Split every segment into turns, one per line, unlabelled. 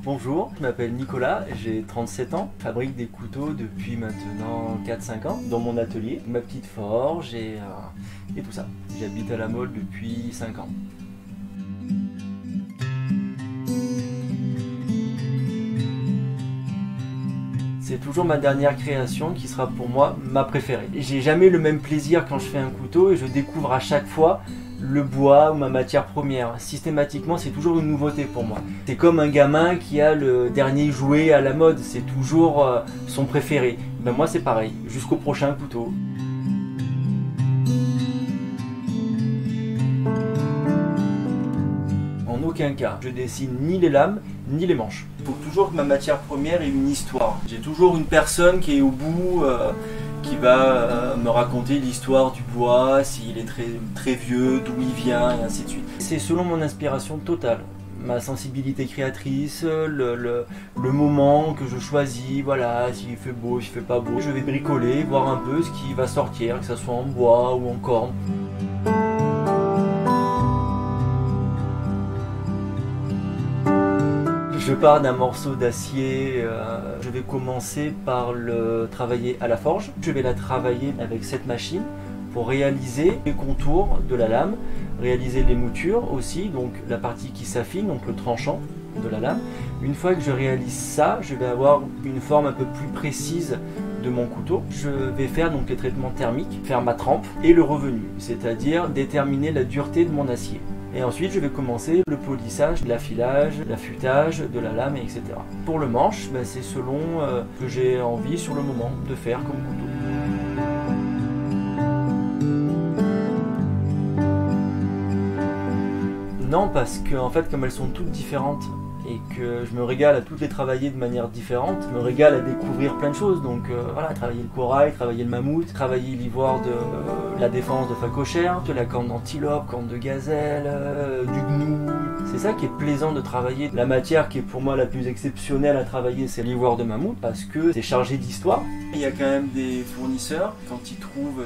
Bonjour, je m'appelle Nicolas, j'ai 37 ans, je fabrique des couteaux depuis maintenant 4-5 ans dans mon atelier, ma petite forge et tout ça. J'habite à La Mole depuis 5 ans. C'est toujours ma dernière création qui sera pour moi ma préférée. J'ai jamais le même plaisir quand je fais un couteau et je découvre à chaque fois le bois ou ma matière première. Systématiquement, c'est toujours une nouveauté pour moi. C'est comme un gamin qui a le dernier jouet à la mode, c'est toujours son préféré. Ben moi c'est pareil, jusqu'au prochain couteau. En aucun cas, je dessine ni les lames, ni les manches. Il faut toujours que ma matière première ait une histoire. J'ai toujours une personne qui est au bout, qui va me raconter l'histoire du bois, s'il est très vieux, d'où il vient, et ainsi de suite. C'est selon mon inspiration totale, ma sensibilité créatrice, le moment que je choisis, voilà, s'il fait beau, s'il fait pas beau. Je vais bricoler, voir un peu ce qui va sortir, que ce soit en bois ou en corne. Je pars d'un morceau d'acier, je vais commencer par le travailler à la forge. Je vais la travailler avec cette machine pour réaliser les contours de la lame, réaliser les moutures aussi, donc la partie qui s'affine, donc le tranchant de la lame. Une fois que je réalise ça, je vais avoir une forme un peu plus précise de mon couteau. Je vais faire donc les traitements thermiques, faire ma trempe et le revenu, c'est-à-dire déterminer la dureté de mon acier. Et ensuite, je vais commencer le polissage, l'affilage, l'affûtage de la lame, etc. Pour le manche, c'est selon ce que j'ai envie sur le moment de faire comme couteau. Non, parce que en fait, comme elles sont toutes différentes et que je me régale à toutes les travailler de manière différente, je me régale à découvrir plein de choses. Donc voilà, travailler le corail, travailler le mammouth, travailler l'ivoire de la défense de phacochère, de la corne d'antilope, corne de gazelle, du gnou. C'est ça qui est plaisant de travailler. La matière qui est pour moi la plus exceptionnelle à travailler, c'est l'ivoire de mammouth parce que c'est chargé d'histoire. Il y a quand même des fournisseurs, quand ils trouvent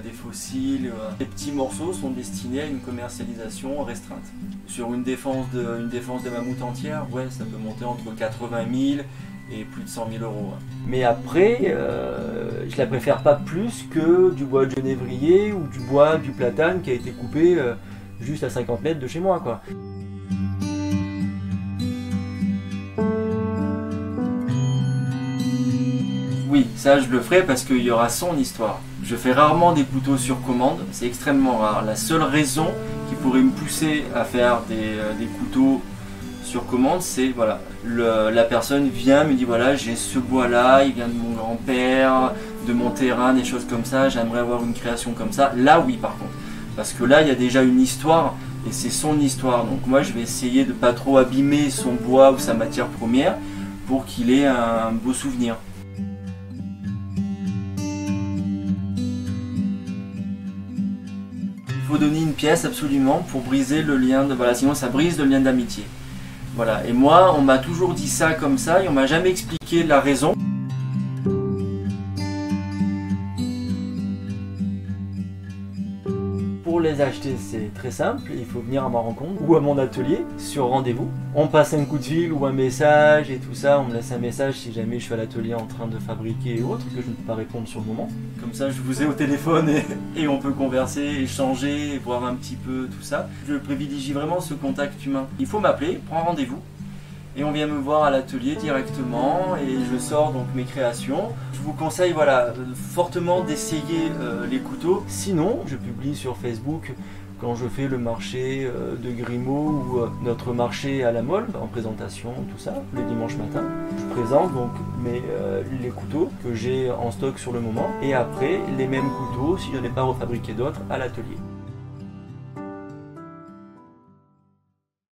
des fossiles, les petits morceaux sont destinés à une commercialisation restreinte. Sur une défense de mammouth entière, ouais, ça peut monter entre 80 000 et plus de 100 000 euros. Mais après, je la préfère pas plus que du bois de genévrier ou du bois du platane qui a été coupé juste à 50 mètres de chez moi, quoi. Oui, ça je le ferai parce qu'il y aura son histoire. Je fais rarement des couteaux sur commande, c'est extrêmement rare. La seule raison qui pourrait me pousser à faire des couteaux sur commande, c'est voilà, la personne vient, me dit voilà, j'ai ce bois là, il vient de mon grand-père, de mon terrain, des choses comme ça, j'aimerais avoir une création comme ça. Là oui par contre, parce que là il y a déjà une histoire et c'est son histoire. Donc moi je vais essayer de pas trop abîmer son bois ou sa matière première pour qu'il ait un beau souvenir. Il faut donner une pièce absolument pour briser le lien de voilà, sinon ça brise le lien d'amitié. Voilà, et moi on m'a toujours dit ça comme ça et on m'a jamais expliqué la raison. Pour les acheter, c'est très simple, il faut venir à ma rencontre ou à mon atelier sur rendez-vous. On passe un coup de fil ou un message et tout ça, on me laisse un message si jamais je suis à l'atelier en train de fabriquer et autres, que je ne peux pas répondre sur le moment. Comme ça je vous ai au téléphone et on peut converser, échanger, voir un petit peu tout ça. Je privilégie vraiment ce contact humain. Il faut m'appeler, prendre rendez-vous. Et on vient me voir à l'atelier directement et je sors donc mes créations. Je vous conseille voilà, fortement d'essayer les couteaux. Sinon, je publie sur Facebook quand je fais le marché de Grimaud ou notre marché à La Mole en présentation, tout ça, le dimanche matin. Je présente donc les couteaux que j'ai en stock sur le moment et après les mêmes couteaux si je n'ai pas refabriqué d'autres à l'atelier.